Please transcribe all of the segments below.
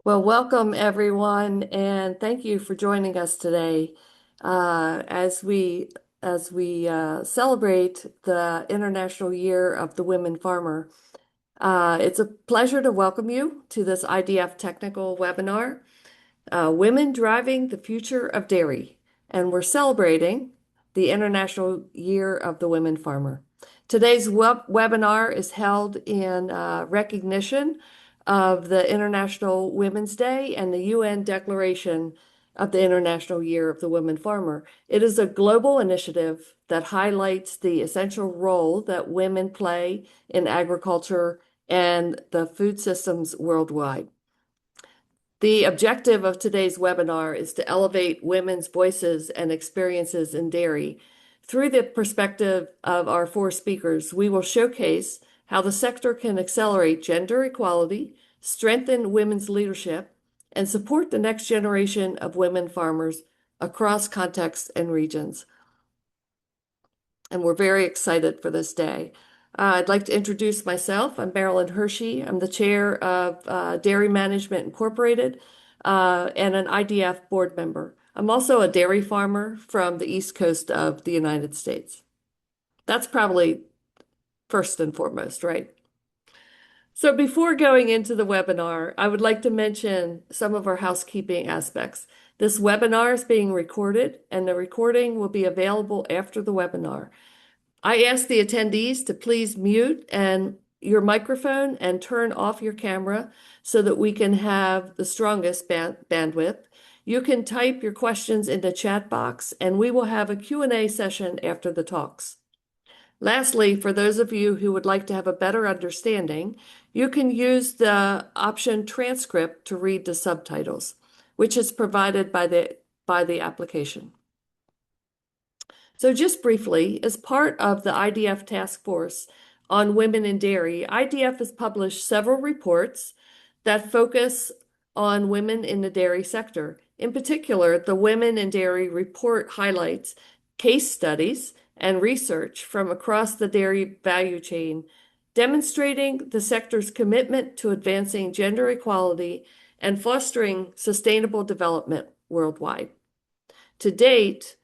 Well, welcome everyone, and thank you for joining us today as we celebrate the International Year of the Women Farmer. It's a pleasure to welcome you to this IDF technical webinar, Women Driving the Future of Dairy, and we're celebrating the International Year of the Women Farmer. Today's webinar is held in recognition of the International Women's Day and the UN Declaration of the International Year of the Women Farmer. It is a global initiative that highlights the essential role that women play in agriculture and the food systems worldwide. The objective of today's webinar is to elevate women's voices and experiences in dairy. Through the perspective of our four speakers, we will showcase how the sector can accelerate gender equality, strengthen women's leadership, and support the next generation of women farmers across contexts and regions. And we're very excited for this day. I'd like to introduce myself. I'm Marilyn Hershey. I'm the chair of Dairy Management Incorporated and an IDF board member. I'm also a dairy farmer from the East Coast of the United States. That's probably first and foremost, right? So before going into the webinar, I would like to mention some of our housekeeping aspects. This webinar is being recorded, and the recording will be available after the webinar. I ask the attendees to please mute your microphone and turn off your camera so that we can have the strongest bandwidth. You can type your questions in the chat box, and we will have a Q&A session after the talks. Lastly, for those of you who would like to have a better understanding, you can use the option transcript to read the subtitles, which is provided by the application. So just briefly, as part of the IDF task force on women in dairy, IDF has published several reports that focus on women in the dairy sector. In particular, the Women in Dairy report highlights case studies and research from across the dairy value chain, demonstrating the sector's commitment to advancing gender equality and fostering sustainable development worldwide. To date,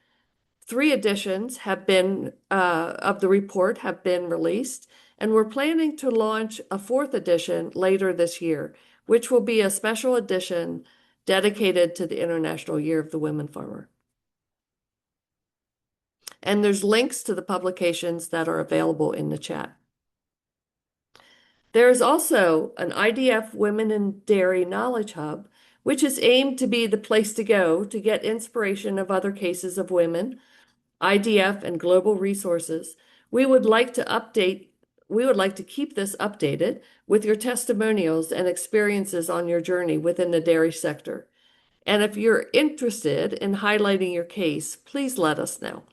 3 editions have been of the report have been released, and we're planning to launch a 4th edition later this year, which will be a special edition dedicated to the International Year of the Women Farmer. And there's links to the publications that are available in the chat. There is also an IDF Women in Dairy Knowledge Hub, which is aimed to be the place to go to get inspiration of other cases of women, IDF, and global resources. We would like to keep this updated with your testimonials and experiences on your journey within the dairy sector. And if you're interested in highlighting your case, please let us know.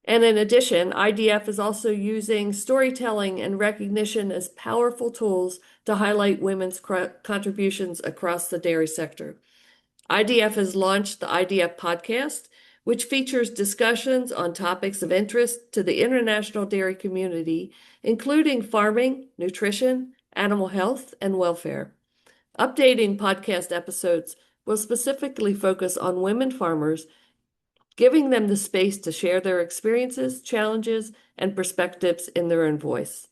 And in addition, IDF is also using storytelling and recognition as powerful tools to highlight women's contributions across the dairy sector. IDF has launched the IDF podcast, which features discussions on topics of interest to the international dairy community, including farming, nutrition, animal health, and welfare. Updating podcast episodes will specifically focus on women farmers, giving them the space to share their experiences, challenges, and perspectives in their own voice.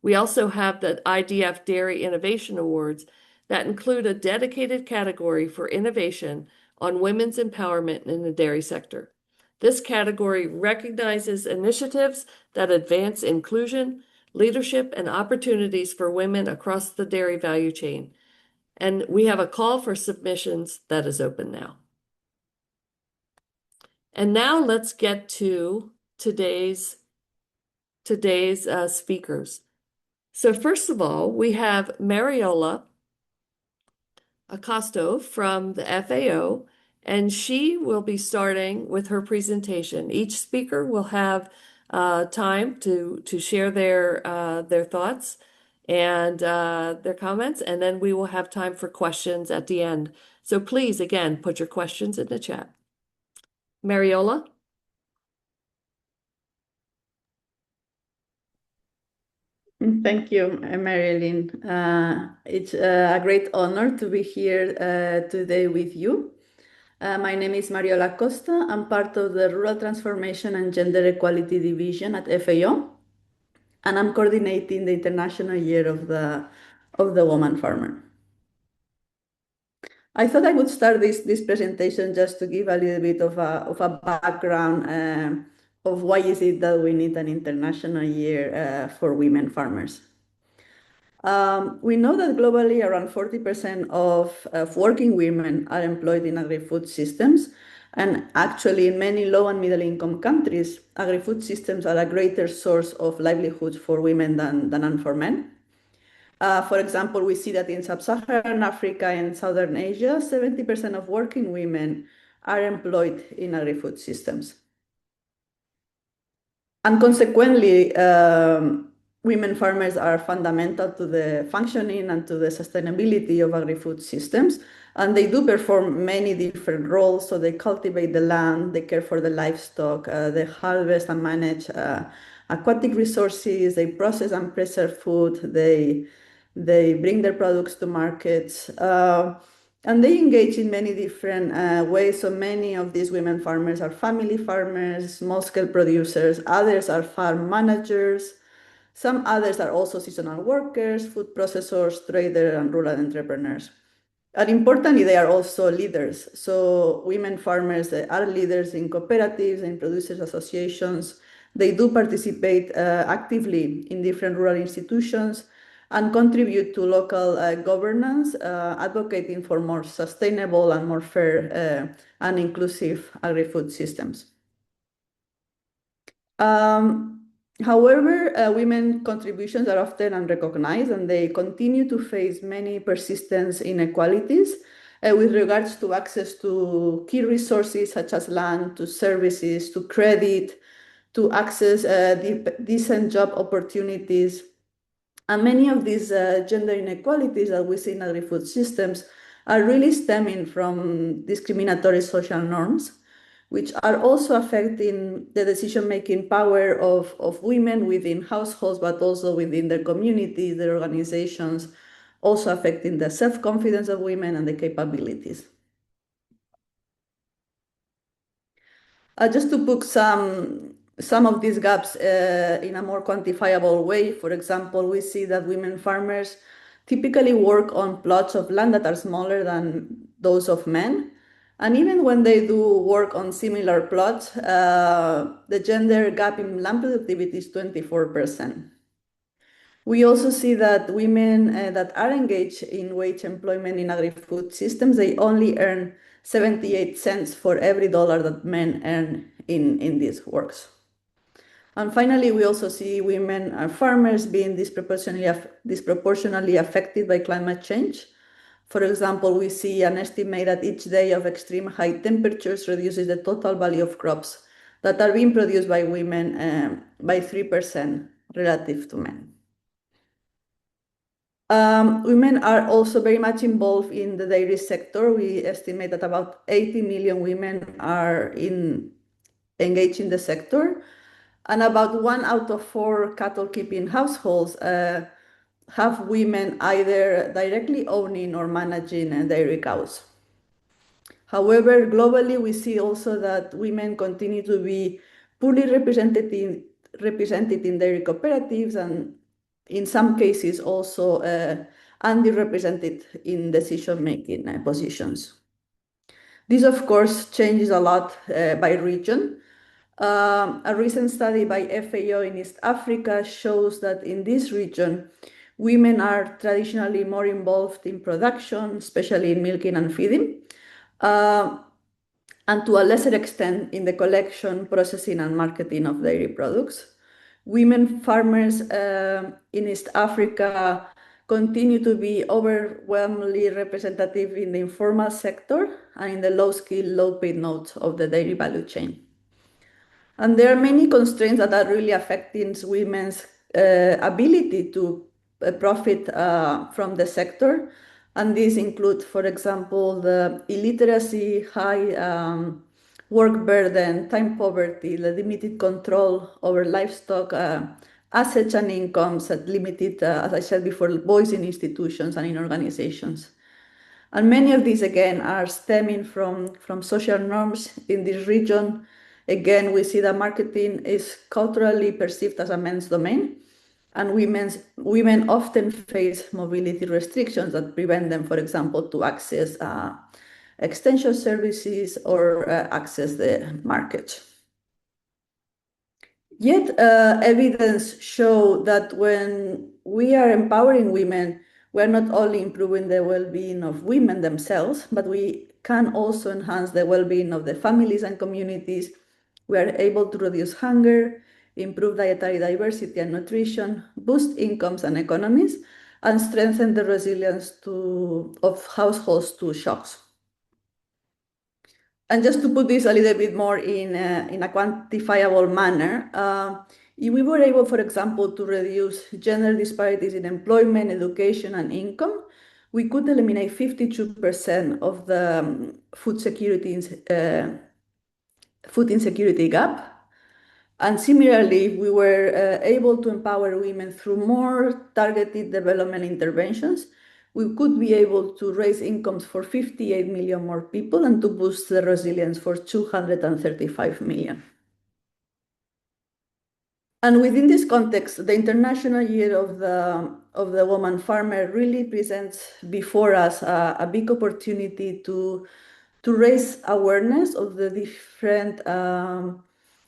We also have the IDF Dairy Innovation Awards that include a dedicated category for innovation on women's empowerment in the dairy sector. This category recognizes initiatives that advance inclusion, leadership, and opportunities for women across the dairy value chain. And we have a call for submissions that is open now. And now let's get to today's speakers. So first of all, we have Mariola Acosta from the FAO, and she will be starting with her presentation. Each speaker will have time to share their thoughts and their comments, and then we will have time for questions at the end. So please, again, put your questions in the chat. Mariola? Thank you, Marilyn. It's a great honor to be here today with you. My name is Mariola Acosta. I'm part of the Rural Transformation and Gender Equality Division at FAO, and I'm coordinating the International Year of the Woman Farmer. I thought I would start this presentation just to give a little bit of a background of why is it that we need an International Year for women farmers. We know that globally around 40% of working women are employed in agri-food systems. And actually, in many low and middle income countries, agri-food systems are a greater source of livelihoods for women than for men. For example, we see that in sub-Saharan Africa and Southern Asia, 70% of working women are employed in agri-food systems. And consequently, women farmers are fundamental to the functioning and to the sustainability of agri-food systems. And they do perform many different roles. So they cultivate the land, they care for the livestock, they harvest and manage aquatic resources, they process and preserve food, they bring their products to markets. And they engage in many different ways. So many of these women farmers are family farmers, small scale producers, others are farm managers. Some others are also seasonal workers, food processors, traders, and rural entrepreneurs. And importantly, they are also leaders. So women farmers are leaders in cooperatives, in producers associations. They do participate actively in different rural institutions and contribute to local governance, advocating for more sustainable and more fair and inclusive agri-food systems. However, women contributions are often unrecognized and they continue to face many persistent inequalities with regards to access to key resources such as land, to services, to credit, to access decent job opportunities. And many of these gender inequalities that we see in agri-food systems are really stemming from discriminatory social norms, which are also affecting the decision-making power of women within households, but also within their communities, their organizations, also affecting the self-confidence of women and the capabilities. Just to put some of these gaps in a more quantifiable way, for example, we see that women farmers typically work on plots of land that are smaller than those of men. And even when they do work on similar plots, the gender gap in land productivity is 24%. We also see that women that are engaged in wage employment in agri-food systems, they only earn 78 cents for every dollar that men earn in these works. And finally, we also see women farmers being disproportionately affected by climate change. For example, we see an estimate that each day of extreme high temperatures reduces the total value of crops that are being produced by women by 3% relative to men. Women are also very much involved in the dairy sector. We estimate that about 80 million women are engaged in the sector, and about 1 out of 4 cattle keeping households have women either directly owning or managing dairy cows. However, globally, we see also that women continue to be poorly represented in dairy cooperatives and in some cases also underrepresented in decision-making positions. This, of course, changes a lot by region. A recent study by FAO in East Africa shows that in this region, women are traditionally more involved in production, especially in milking and feeding, and to a lesser extent in the collection, processing, and marketing of dairy products. Women farmers in East Africa continue to be overwhelmingly representative in the informal sector and in the low-skill, low-paid nodes of the dairy value chain. And there are many constraints that are really affecting women's ability to profit from the sector. And these include, for example, the illiteracy, high work burden, time poverty, the limited control over livestock, assets and incomes at limited, as I said before, boys in institutions and in organizations. And many of these, again, are stemming from social norms in this region. Again, we see that marketing is culturally perceived as a men's domain, and women often face mobility restrictions that prevent them, for example, to access extension services or access the market. Yet evidence show that when we are empowering women, we're not only improving the well-being of women themselves, but we can also enhance the well-being of the families and communities. We are able to reduce hunger, improve dietary diversity and nutrition, boost incomes and economies, and strengthen the resilience of households to shocks. And just to put this a little bit more in a quantifiable manner, if we were able, for example, to reduce gender disparities in employment, education, and income, we could eliminate 52% of the food insecurity gap. And similarly, we were able to empower women through more targeted development interventions. We could be able to raise incomes for 58 million more people and to boost the resilience for 235 million. And within this context, the International Year of the Woman Farmer really presents before us a big opportunity to raise awareness of the different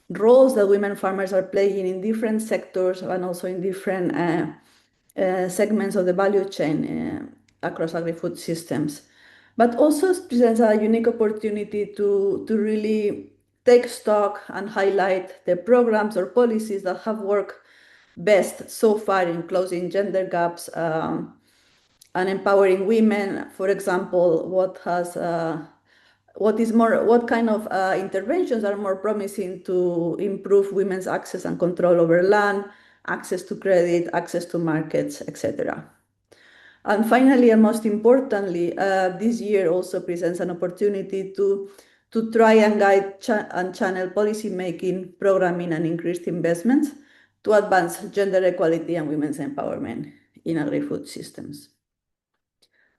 roles that women farmers are playing in different sectors and also in different segments of the value chain across agri-food systems. But also presents a unique opportunity to really take stock and highlight the programs or policies that have worked best so far in closing gender gaps and empowering women. For example, what kind of interventions are more promising to improve women's access and control over land, access to credit, access to markets, etc. And finally, and most importantly, this year also presents an opportunity to try and guide and channel policy-making, programming, and increased investments to advance gender equality and women's empowerment in agri-food systems.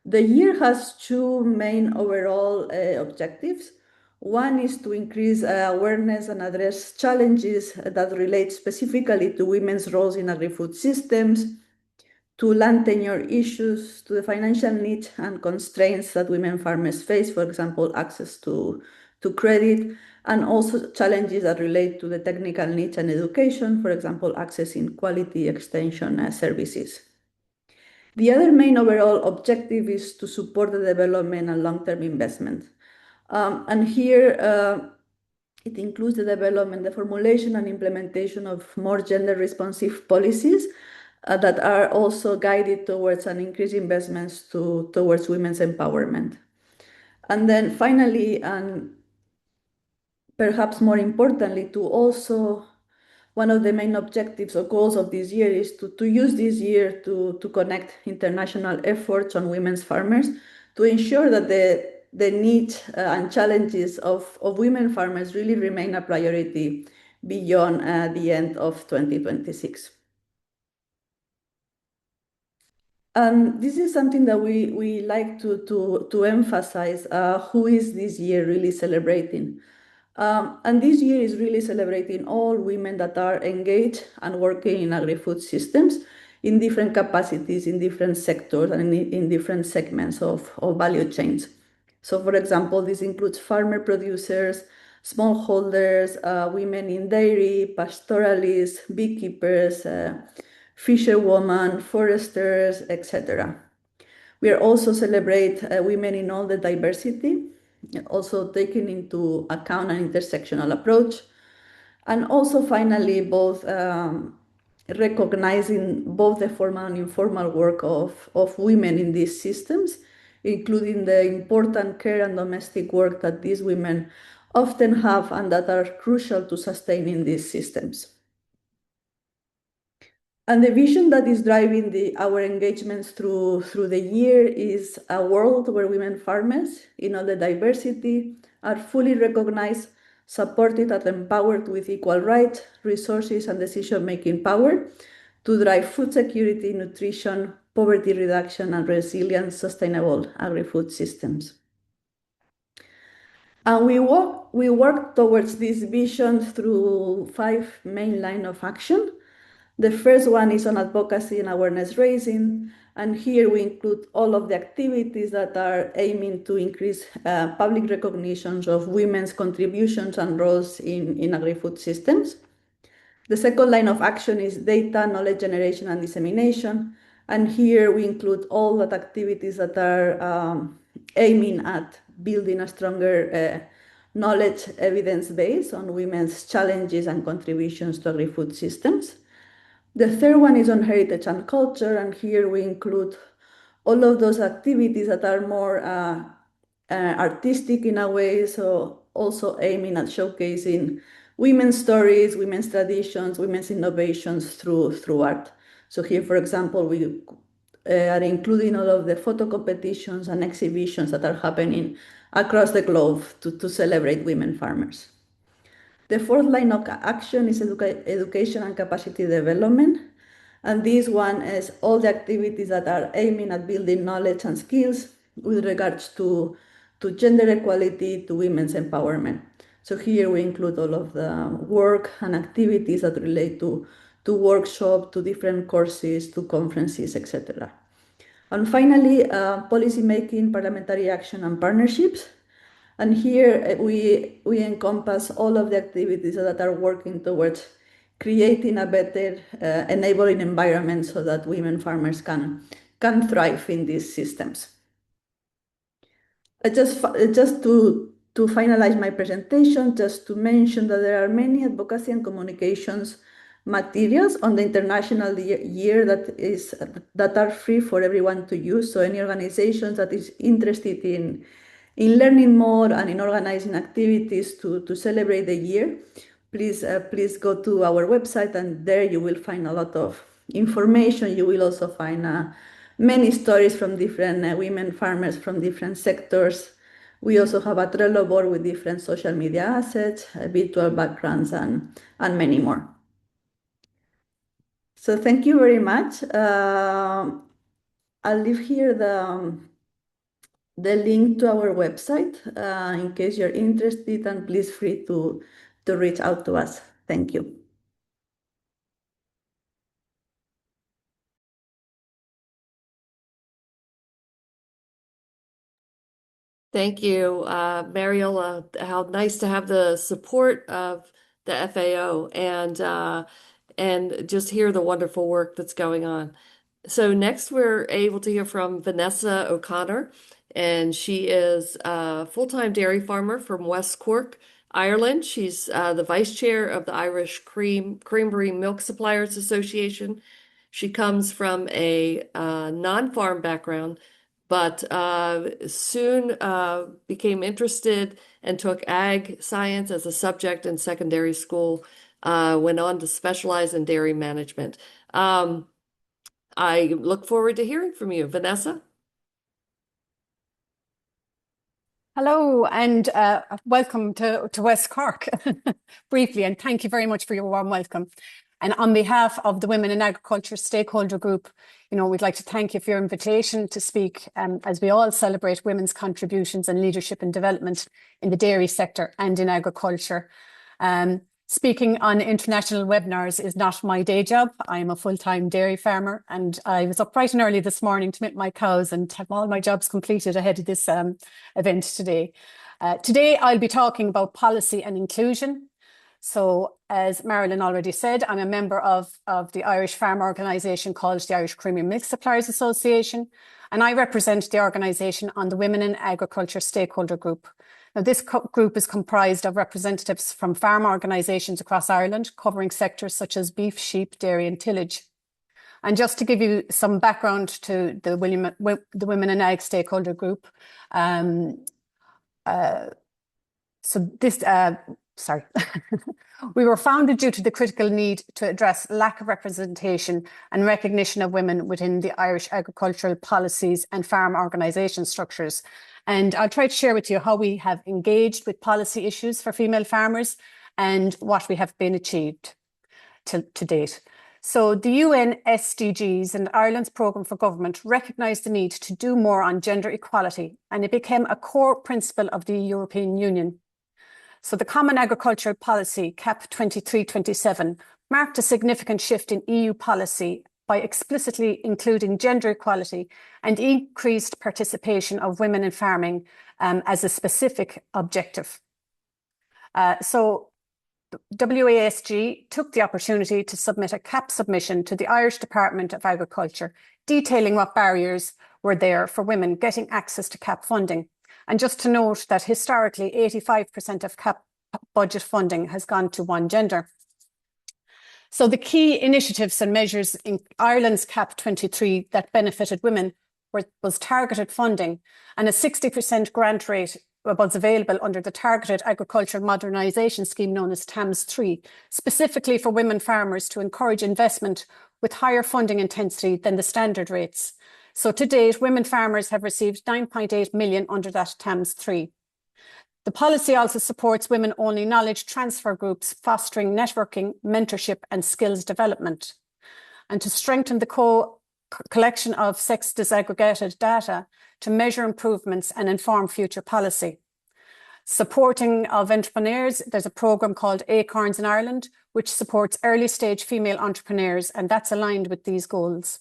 The year has two main overall objectives. One is to increase awareness and address challenges that relate specifically to women's roles in agri-food systems, to land tenure issues, to the financial needs and constraints that women farmers face, for example, access to credit, and also challenges that relate to the technical needs and education, for example, accessing quality extension services. The other main overall objective is to support the development and long-term investment. And here it includes the development, the formulation and implementation of more gender-responsive policies that are also guided towards an increased investments towards women's empowerment. And then finally, and perhaps more importantly, to also one of the main objectives or goals of this year is to use this year to connect international efforts on women's farmers to ensure that the needs and challenges of women farmers really remain a priority beyond the end of 2026. And this is something that we like to emphasize, who is this year really celebrating. And this year is really celebrating all women that are engaged and working in agri-food systems in different capacities, in different sectors, and in different segments of value chains. So, for example, this includes farmer producers, smallholders, women in dairy, pastoralists, beekeepers, fisherwomen, foresters, etc. We are also celebrate women in all the diversity, also taking into account an intersectional approach. And also finally, both recognizing both the formal and informal work of women in these systems, including the important care and domestic work that these women often have and that are crucial to sustaining these systems. And the vision that is driving our engagements through the year is a world where women farmers in all the diversity are fully recognized, supported and empowered with equal rights, resources, and decision-making power to drive food security, nutrition, poverty reduction, and resilient, sustainable agri-food systems. And we work towards this vision through 5 main lines of action. The first one is on advocacy and awareness raising, and here we include all of the activities that are aiming to increase public recognition of women's contributions and roles in agri-food systems. The second line of action is data, knowledge generation, and dissemination. And here we include all the activities that are aiming at building a stronger knowledge evidence base on women's challenges and contributions to agri-food systems. The third one is on heritage and culture, and here we include all of those activities that are more artistic in a way, so also aiming at showcasing women's stories, women's traditions, women's innovations through art. So here, for example, we are including all of the photo competitions and exhibitions that are happening across the globe to celebrate women farmers. The fourth line of action is education and capacity development. And this one is all the activities that are aiming at building knowledge and skills with regards to gender equality, to women's empowerment. So here we include all of the work and activities that relate to workshops, to different courses, to conferences, etc. And finally, policy making, parliamentary action, and partnerships. And here we encompass all of the activities that are working towards creating a better enabling environment so that women farmers can thrive in these systems. Just to finalize my presentation, just to mention that there are many advocacy and communications materials on the international year that are free for everyone to use. So any organizations that is interested in learning more and in organizing activities to celebrate the year, please go to our website, and there you will find a lot of information. You will also find many stories from different women farmers from different sectors. We also have a Trello board with different social media assets, virtual backgrounds, and many more. So thank you very much. I'll leave here the link to our website in case you're interested, and please free to reach out to us. Thank you. Thank you, Mariola. How nice to have the support of the FAO and just hear the wonderful work that's going on. So next we're able to hear from Vanessa O'Connor, and she is a full-time dairy farmer from West Cork, Ireland. She's the vice chair of the Irish Creamery Milk Suppliers Association. She comes from a non-farm background, but soon became interested and took ag science as a subject in secondary school, went on to specialize in dairy management. I look forward to hearing from you, Vanessa. Hello and welcome to West Cork, briefly, and thank you very much for your warm welcome. And on behalf of the Women in Agriculture Stakeholder Group, we'd like to thank you for your invitation to speak as we all celebrate women's contributions and leadership and development in the dairy sector and in agriculture. Speaking on international webinars is not my day job. I'm a full-time dairy farmer, and I was up bright and early this morning to milk my cows and have all my jobs completed ahead of this event today. Today, I'll be talking about policy and inclusion. So as Marilyn already said, I'm a member of the Irish farm organisation called the Irish Creamery Milk Suppliers Association, and I represent the organisation on the Women in Agriculture Stakeholder Group. Now, this group is comprised of representatives from farm organisations across Ireland, covering sectors such as beef, sheep, dairy and tillage. And just to give you some background to the Women in Ag Stakeholder Group, so this sorry. We were founded due to the critical need to address lack of representation and recognition of women within the Irish agricultural policies and farm organisation structures. And I'll try to share with you how we have engaged with policy issues for female farmers and what we have been achieved to date. So the UN SDGs and Ireland's programme for government recognised the need to do more on gender equality, and it became a core principle of the European Union. So the Common Agricultural Policy, CAP 23-27, marked a significant shift in EU policy by explicitly including gender equality and increased participation of women in farming as a specific objective. So WASG took the opportunity to submit a CAP submission to the Irish Department of Agriculture, detailing what barriers were there for women getting access to CAP funding. And just to note that historically, 85% of CAP budget funding has gone to one gender. So the key initiatives and measures in Ireland's CAP 23 that benefited women was targeted funding, and a 60% grant rate was available under the Targeted Agricultural Modernisation Scheme known as TAMS 3, specifically for women farmers to encourage investment with higher funding intensity than the standard rates. So to date, women farmers have received 9.8 million under that TAMS 3. The policy also supports women-only knowledge transfer groups, fostering networking, mentorship and skills development. And to strengthen the collection of sex disaggregated data to measure improvements and inform future policy. Supporting of entrepreneurs, there's a programme called Acorns in Ireland, which supports early stage female entrepreneurs, and that's aligned with these goals.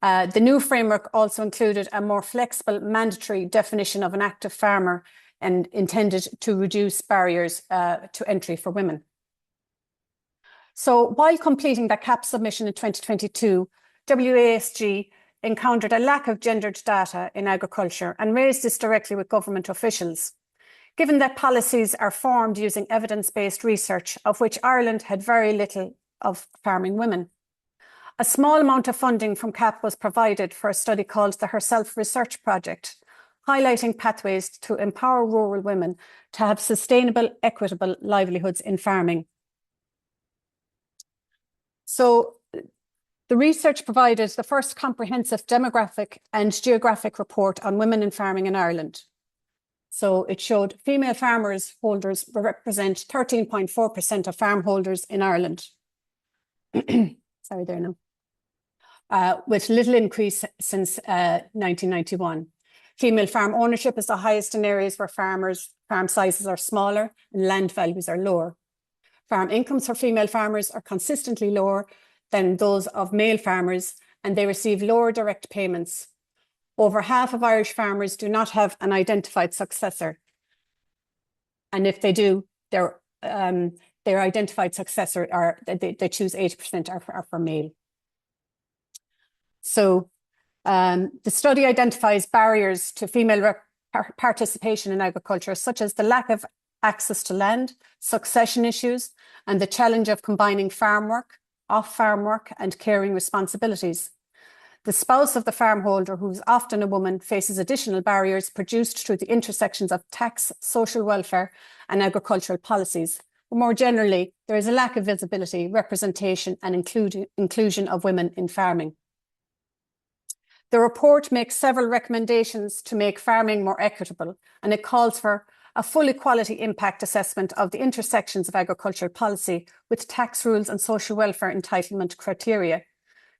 The new framework also included a more flexible mandatory definition of an active farmer and intended to reduce barriers to entry for women. So while completing that CAP submission in 2022, WASG encountered a lack of gendered data in agriculture and raised this directly with government officials. Given that policies are formed using evidence-based research, of which Ireland had very little of farming women. A small amount of funding from CAP was provided for a study called the Herself Research Project, highlighting pathways to empower rural women to have sustainable, equitable livelihoods in farming. So the research provided the first comprehensive demographic and geographic report on women in farming in Ireland. So it showed female farmers holders represent 13.4% of farm holders in Ireland. Sorry there now. With little increase since 1991. Female farm ownership is the highest in areas where farm sizes are smaller and land values are lower. Farm incomes for female farmers are consistently lower than those of male farmers, and they receive lower direct payments. Over half of Irish farmers do not have an identified successor. And if they do, their identified successor they choose 80% are for male. So the study identifies barriers to female participation in agriculture, such as the lack of access to land, succession issues, and the challenge of combining farm work, off-farm work, and caring responsibilities. The spouse of the farm holder, who is often a woman, faces additional barriers produced through the intersections of tax, social welfare, and agricultural policies. But more generally, there is a lack of visibility, representation, and inclusion of women in farming. The report makes several recommendations to make farming more equitable, and it calls for a full equality impact assessment of the intersections of agricultural policy with tax rules and social welfare entitlement criteria,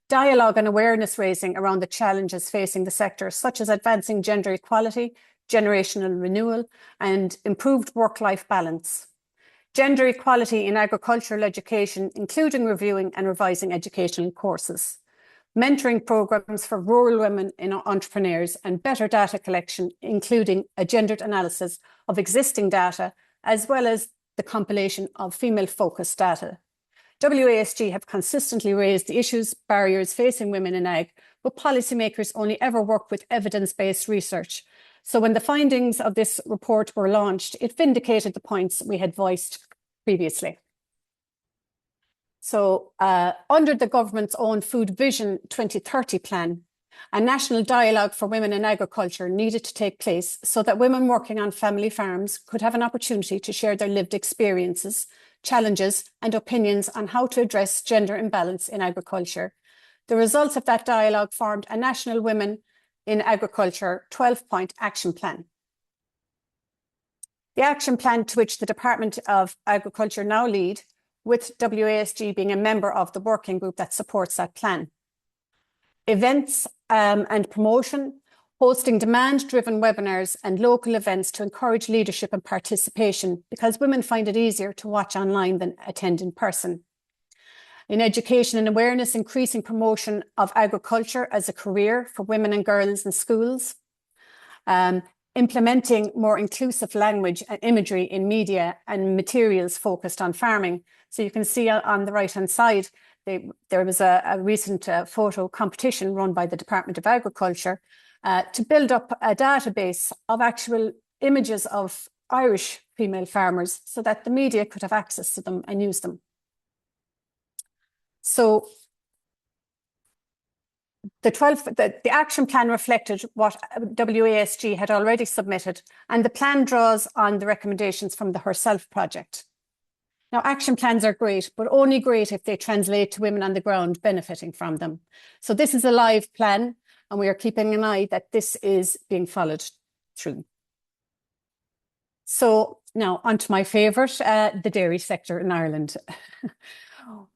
dialogue and awareness raising around the challenges facing the sector, such as advancing gender equality, generational renewal, and improved work-life balance. Gender equality in agricultural education, including reviewing and revising educational courses. Mentoring programs for rural women in entrepreneurs, and better data collection, including a gendered analysis of existing data, as well as the compilation of female-focused data. WASG have consistently raised the issues, barriers facing women in ag, but policymakers only ever work with evidence-based research. So when the findings of this report were launched, it vindicated the points we had voiced previously. So under the government's own Food Vision 2030 plan, A national dialogue for women in agriculture needed to take place so that women working on family farms could have an opportunity to share their lived experiences, challenges, and opinions on how to address gender imbalance in agriculture. The results of that dialogue formed a National Women in Agriculture 12-point action plan. The action plan, to which the Department of Agriculture now lead, with WASG being a member of the working group that supports that plan. Events and promotion, hosting demand-driven webinars and local events to encourage leadership and participation, because women find it easier to watch online than attend in person. In education and awareness, increasing promotion of agriculture as a career for women and girls in schools. Implementing more inclusive language and imagery in media and materials focused on farming. So you can see on the right-hand side, there was a recent photo competition run by the Department of Agriculture to build up a database of actual images of Irish female farmers so that the media could have access to them and use them. So the action plan reflected what WASG had already submitted, and the plan draws on the recommendations from the Herself project. Now, action plans are great, but only great if they translate to women on the ground benefiting from them. So this is a live plan, and we are keeping an eye that this is being followed through. So now onto my favourite, the dairy sector in Ireland.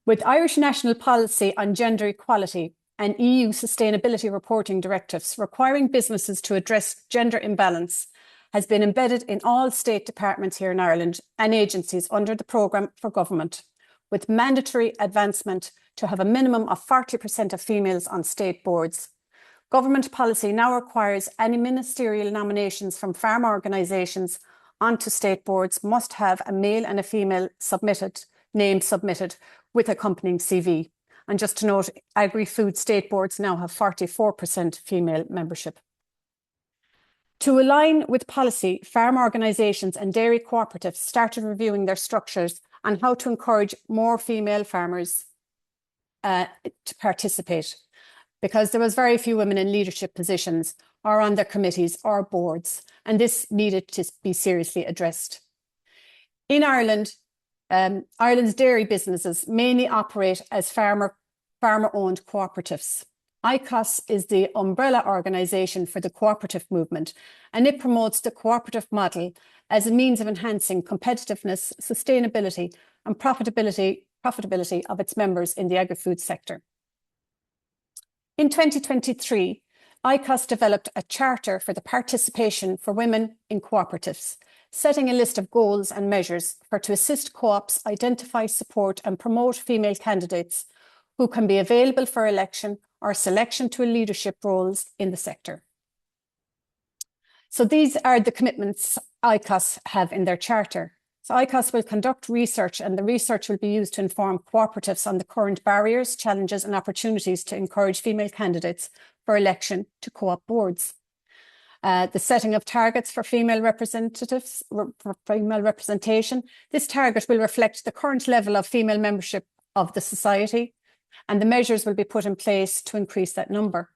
With Irish national policy on gender equality and EU sustainability reporting directives requiring businesses to address gender imbalance has been embedded in all state departments here in Ireland and agencies under the programme for government, with mandatory advancement to have a minimum of 40% of females on state boards. Government policy now requires any ministerial nominations from farm organisations onto state boards must have a male and a female name submitted with accompanying CV. And just to note, agri-food state boards now have 44% female membership. To align with policy, farm organisations and dairy cooperatives started reviewing their structures on how to encourage more female farmers to participate, because there was very few women in leadership positions or on their committees or boards, and this needed to be seriously addressed. In Ireland, Ireland's dairy businesses mainly operate as farmer-owned cooperatives. ICOS is the umbrella organisation for the cooperative movement, and it promotes the cooperative model as a means of enhancing competitiveness, sustainability and profitability of its members in the agri-food sector. In 2023, ICOS developed a charter for the participation for women in cooperatives, setting a list of goals and measures to assist co-ops identify, support and promote female candidates who can be available for election or selection to leadership roles in the sector. So these are the commitments ICOS have in their charter. So ICOS will conduct research, and the research will be used to inform cooperatives on the current barriers, challenges and opportunities to encourage female candidates for election to co-op boards. The setting of targets for female representatives, for female representation. This target will reflect the current level of female membership of the society, and the measures will be put in place to increase that number.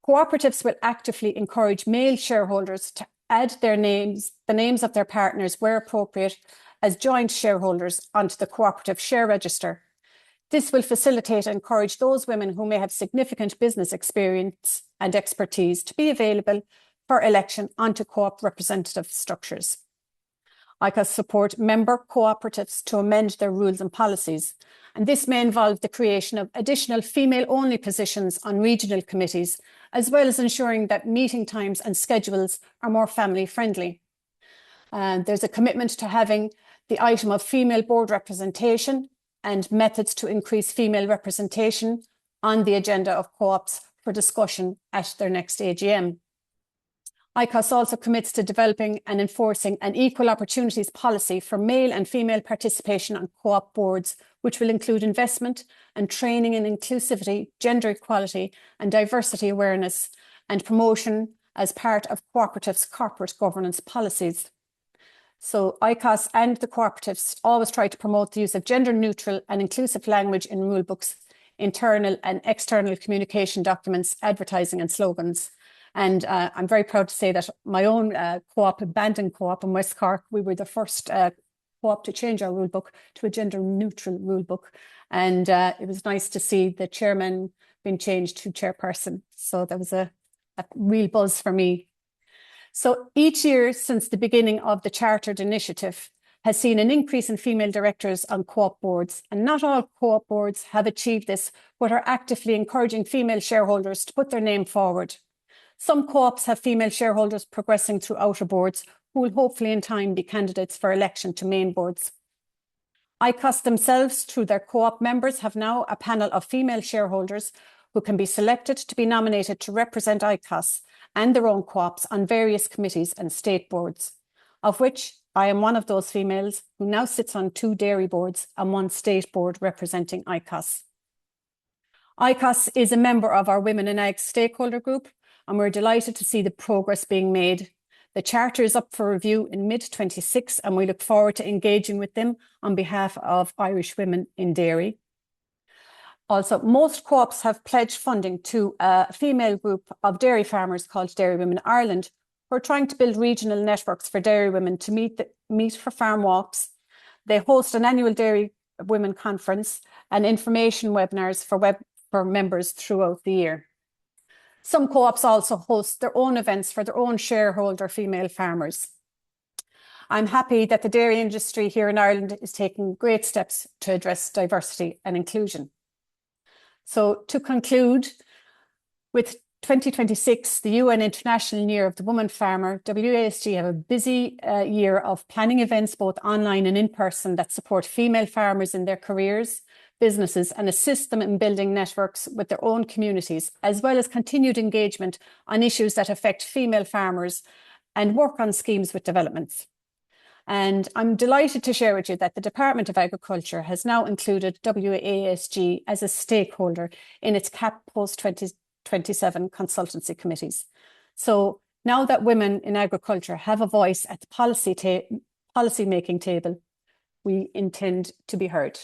Cooperatives will actively encourage male shareholders to add the names of their partners where appropriate as joint shareholders onto the cooperative share register. This will facilitate and encourage those women who may have significant business experience and expertise to be available for election onto co-op representative structures. ICOS support member cooperatives to amend their rules and policies, and this may involve the creation of additional female-only positions on regional committees, as well as ensuring that meeting times and schedules are more family-friendly. There's a commitment to having the item of female board representation and methods to increase female representation on the agenda of co-ops for discussion at their next AGM. ICOS also commits to developing and enforcing an equal opportunities policy for male and female participation on co-op boards, which will include investment and training in inclusivity, gender equality and diversity awareness, and promotion as part of cooperatives' corporate governance policies. So ICOS and the cooperatives always try to promote the use of gender neutral and inclusive language in rule books internal and external communication documents, advertising and slogans. And I'm very proud to say that my own co-op, Bandon Co-op in West Cork, we were the first co-op to change our rule book to a gender neutral rule book. And it was nice to see the chairman being changed to chairperson. So that was a real buzz for me. So each year since the beginning of the Chartered Initiative has seen an increase in female directors on co-op boards, and not all co-op boards have achieved this, but are actively encouraging female shareholders to put their name forward. Some co-ops have female shareholders progressing through outer boards who will hopefully in time be candidates for election to main boards. ICOS themselves, through their co-op members, have now a panel of female shareholders who can be selected to be nominated to represent ICOS and their own co-ops on various committees and state boards, of which I am one of those females who now sits on 2 dairy boards and 1 state board representing ICOS. ICOS is a member of our Women in Ag stakeholder group, and we're delighted to see the progress being made. The charter is up for review in mid-26, and we look forward to engaging with them on behalf of Irish women in dairy. Also, most co-ops have pledged funding to a female group of dairy farmers called Dairy Women Ireland, who are trying to build regional networks for dairy women to meet for farm walks. They host an annual Dairy Women Conference and information webinars for members throughout the year. Some co-ops also host their own events for their own shareholder female farmers. I'm happy that the dairy industry here in Ireland is taking great steps to address diversity and inclusion. So to conclude, with 2026, the UN International Year of the Woman Farmer, WASG have a busy year of planning events, both online and in person, that support female farmers in their careers, businesses, and assist them in building networks with their own communities, as well as continued engagement on issues that affect female farmers and work on schemes with developments. And I'm delighted to share with you that the Department of Agriculture has now included WASG as a stakeholder in its CAP post-2027 consultancy committees. So now that women in agriculture have a voice at the policy-making table, we intend to be heard.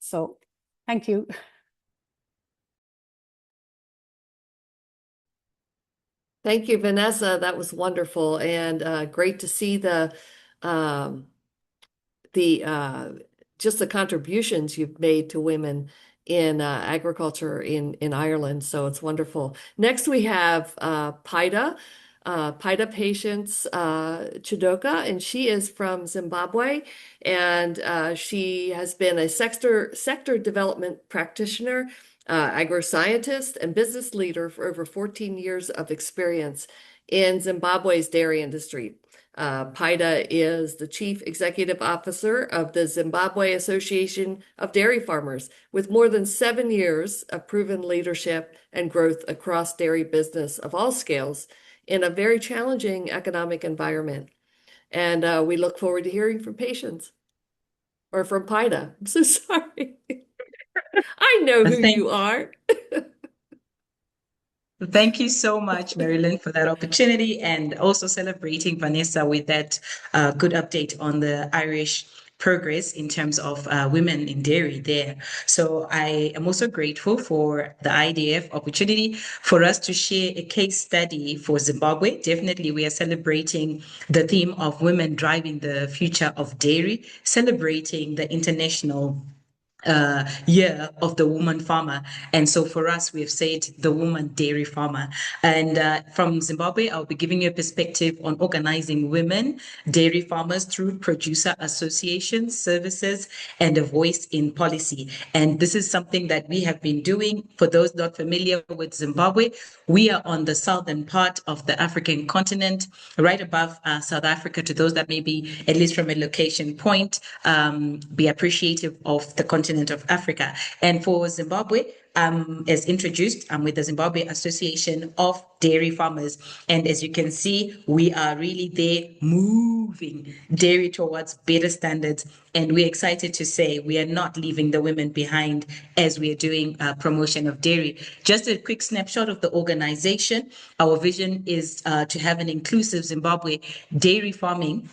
So thank you. Thank you, Vanessa. That was wonderful, and great to see just the contributions you've made to women in agriculture in Ireland. So it's wonderful. Next, we have Paida Patience Chidoka, and she is from Zimbabwe, and she has been a sector development practitioner, agro-scientist, and business leader for over 14 years of experience in Zimbabwe's dairy industry. Paida is the Chief Executive Officer of the Zimbabwe Association of Dairy Farmers, with more than 7 years of proven leadership and growth across dairy business of all scales in a very challenging economic environment. And we look forward to hearing from Patience, or from Paida. I'm so sorry. I know who you are. Thank you so much, Marilyn, for that opportunity, and also celebrating Vanessa with that good update on the Irish progress in terms of women in dairy there. So I am also grateful for the IDF opportunity for us to share a case study for Zimbabwe. Definitely, we are celebrating the theme of women driving the future of dairy, celebrating the international year of the woman farmer. And so for us, we've said the woman dairy farmer. And from Zimbabwe, I'll be giving you a perspective on organizing women dairy farmers through producer associations, services, and a voice in policy. And this is something that we have been doing. For those not familiar with Zimbabwe, we are on the southern part of the African continent, right above South Africa. To those that may be, at least from a location point, be appreciative of the continent of Africa. And for Zimbabwe, as introduced, I'm with the Zimbabwe Association of Dairy Farmers. And as you can see, we are really there moving dairy towards better standards. And we're excited to say we are not leaving the women behind as we are doing promotion of dairy. Just a quick snapshot of the organization. Our vision is to have an inclusive Zimbabwe dairy farming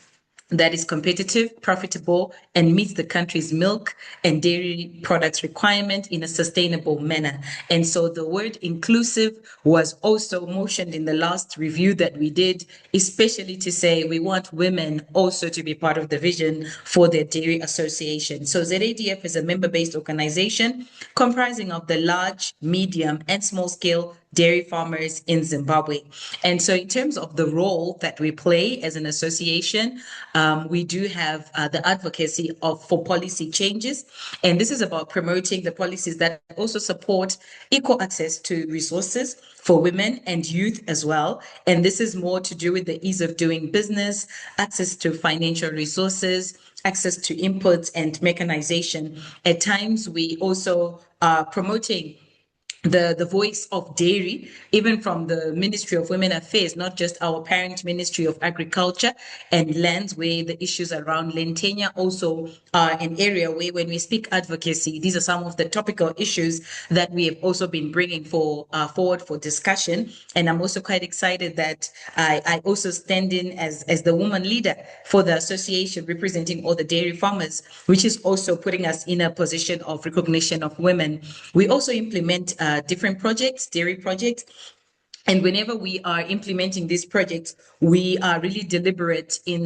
that is competitive, profitable, and meets the country's milk and dairy products requirement in a sustainable manner. And so the word inclusive was also mentioned in the last review that we did, especially to say we want women also to be part of the vision for their dairy association. So ZADF is a member-based organization comprising of the large, medium, and small-scale dairy farmers in Zimbabwe. And so in terms of the role that we play as an association, we do have the advocacy for policy changes. And this is about promoting the policies that also support equal access to resources for women and youth as well. And this is more to do with the ease of doing business, access to financial resources, access to inputs and mechanization. At times, we also are promoting the voice of dairy, even from the Ministry of Women Affairs, not just our parent Ministry of Agriculture and Lands, where the issues around land tenure also are an area where, when we speak advocacy, these are some of the topical issues that we have also been bringing forward for discussion. And I'm also quite excited that I also stand in as the woman leader for the association representing all the dairy farmers, which is also putting us in a position of recognition of women. We also implement different projects, dairy projects. And whenever we are implementing these projects, we are really deliberate in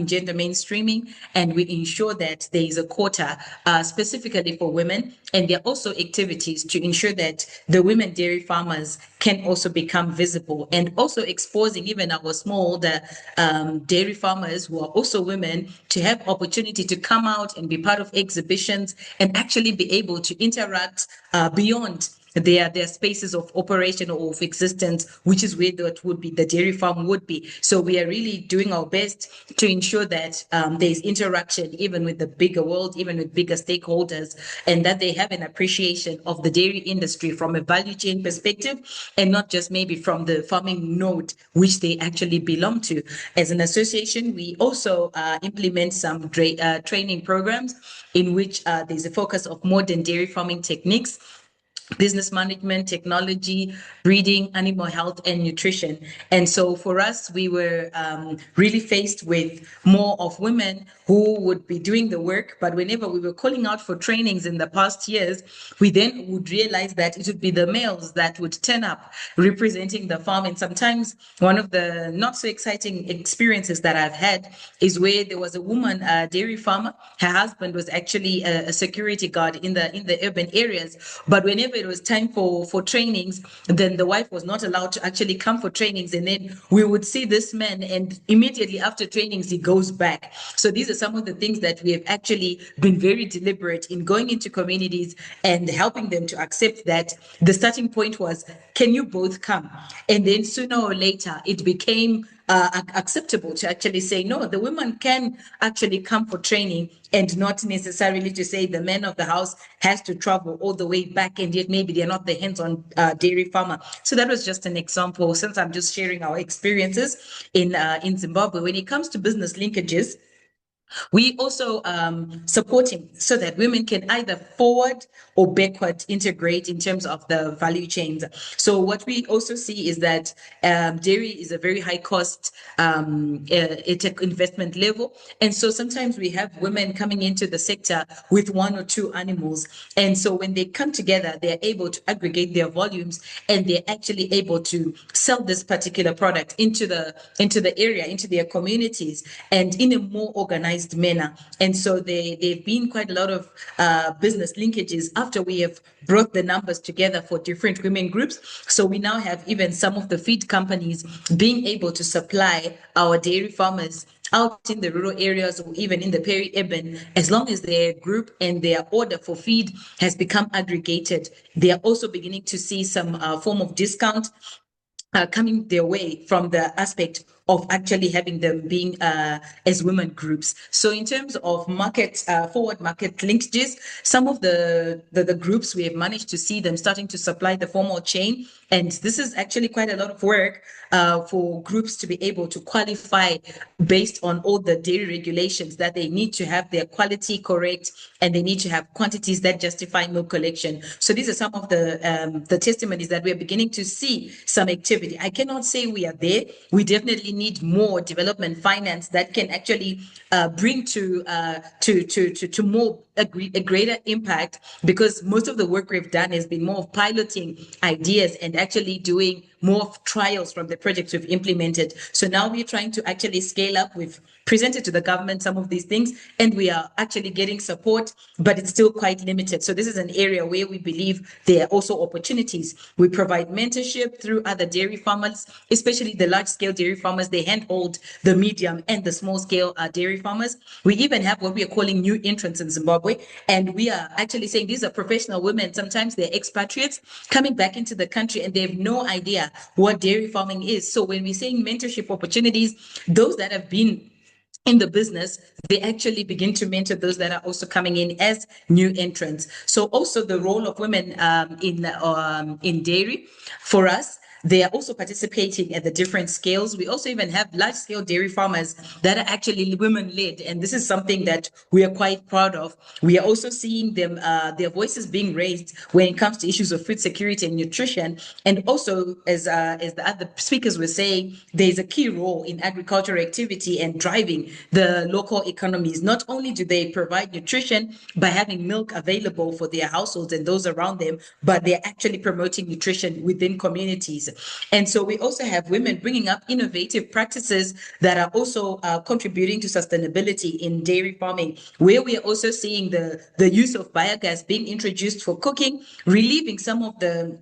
gender mainstreaming, and we ensure that there is a quota specifically for women. And there are also activities to ensure that the women dairy farmers can also become visible, and also exposing even our smallholder dairy farmers who are also women to have opportunity to come out and be part of exhibitions and actually be able to interact beyond their spaces of operation or of existence, which is where that would be, the dairy farm would be. So we are really doing our best to ensure that there's interaction even with the bigger world, even with bigger stakeholders, and that they have an appreciation of the dairy industry from a value chain perspective, and not just maybe from the farming node which they actually belong to. As an association, we also implement some training programs in which there's a focus of modern dairy farming techniques, business management, technology, breeding, animal health, and nutrition. And so for us, we were really faced with more of women who would be doing the work. But whenever we were calling out for trainings in the past years, we then would realize that it would be the males that would turn up representing the farm. And sometimes one of the not so exciting experiences that I've had is where there was a woman, a dairy farmer. Her husband was actually a security guard in the urban areas. But whenever it was time for trainings, then the wife was not allowed to actually come for trainings. And then we would see this man, and immediately after trainings, he goes back. So these are some of the things that we have actually been very deliberate in going into communities and helping them to accept that the starting point was, can you both come? And then sooner or later, it became acceptable to actually say, no, the women can actually come for training, and not necessarily to say the man of the house has to travel all the way back, and yet maybe they're not the hands-on dairy farmer. So that was just an example, since I'm just sharing our experiences in Zimbabwe. When it comes to business linkages, we also supporting so that women can either forward or backward integrate in terms of the value chains. So what we also see is that dairy is a very high cost investment level. And so sometimes we have women coming into the sector with one or two animals. And so when they come together, they're able to aggregate their volumes, and they're actually able to sell this particular product into the area, into their communities, and in a more organized manner. And so they've been quite a lot of business linkages after we have brought the numbers together for different women groups. So we now have even some of the feed companies being able to supply our dairy farmers out in the rural areas or even in the peri-urban, as long as their group and their order for feed has become aggregated. They are also beginning to see some form of discount coming their way from the aspect of actually having them being as women groups. So in terms of market forward market linkages, some of the groups we have managed to see them starting to supply the formal chain And this is actually quite a lot of work for groups to be able to qualify based on all the dairy regulations, that they need to have their quality correct and they need to have quantities that justify milk collection. So these are some of the testimonies that we are beginning to see some activity. I cannot say we are there. We definitely need more development finance that can actually bring to more a greater impact, because most of the work we've done has been more of piloting ideas and actually doing more of trials from the projects we've implemented. So now we're trying to actually scale up. We've presented to the government some of these things, and we are actually getting support, but it's still quite limited. So this is an area where we believe there are also opportunities. We provide mentorship through other dairy farmers, especially the large-scale dairy farmers. They handhold the medium and the small-scale dairy farmers. We even have what we are calling new entrants in Zimbabwe, and we are actually saying these are professional women. Sometimes they're expatriates coming back into the country, and they have no idea what dairy farming is. So when we're saying mentorship opportunities, those that have been in the business, they actually begin to mentor those that are also coming in as new entrants. So also the role of women in dairy for us. They are also participating at the different scales. We also even have large scale dairy farmers that are actually women led. And this is something that we are quite proud of. We are also seeing them, their voices being raised when it comes to issues of food security and nutrition. And also, as the other speakers were saying, there's a key role in agricultural activity and driving the local economies. Not only do they provide nutrition by having milk available for their households and those around them, but they're actually promoting nutrition within communities. And so we also have women bringing up innovative practices that are also contributing to sustainability in dairy farming, where we are also seeing the use of biogas being introduced for cooking, relieving some of the